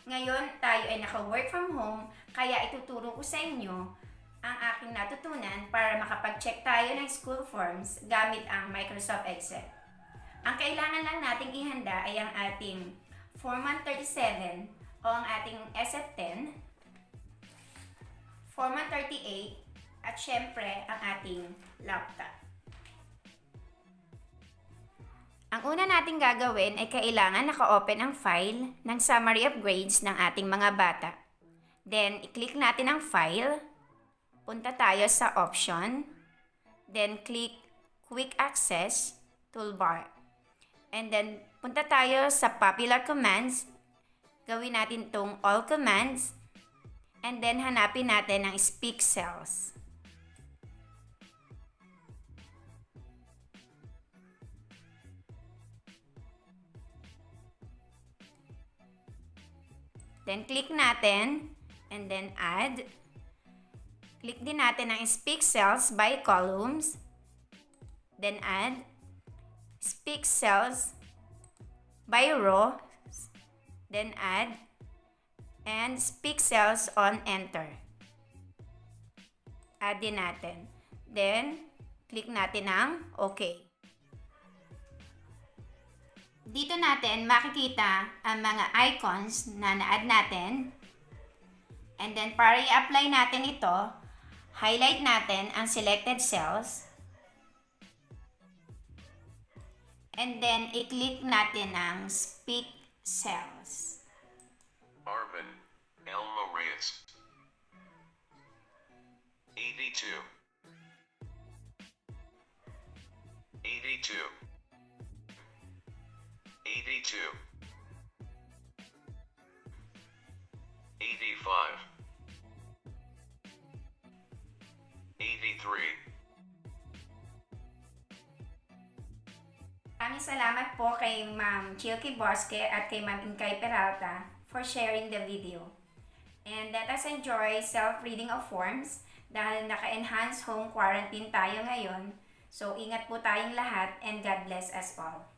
Ngayon, tayo ay naka-work from home, kaya ituturo ko sa inyo ang aking natutunan para makapag-check tayo ng school forms gamit ang Microsoft Excel. Ang kailangan lang nating ihanda ay ang ating Form 137 o ang ating SF10, Form 138, at syempre ang ating laptop. Ang una nating gagawin ay kailangan naka-open ang file ng summary of grades ng ating mga bata. Then, i-click natin ang file. Punta tayo sa option. Then, click quick access toolbar. And then, punta tayo sa popular commands. Gawin natin tong all commands. And then, hanapin natin ang speak cells. Then, click natin, and then add. Click din natin ang speak cells by columns. Then, add. Speak cells by row. Then, add. And speak cells on enter. Add din natin. Then, click natin ang OK. Dito natin makikita ang mga icons na na-add natin. And then, para i-apply natin ito, highlight natin ang selected cells. And then, i-click natin ang Speak Cells. Arvin, Elmo Reyes. 82. 82. 82. 85. 83. Maraming salamat po kay Ma'am Chilky Bosque at kay Ma'am Inkay Peralta for sharing the video. And let us enjoy self-reading of forms dahil naka-enhance home quarantine tayo ngayon. So, ingat po tayong lahat and God bless us all.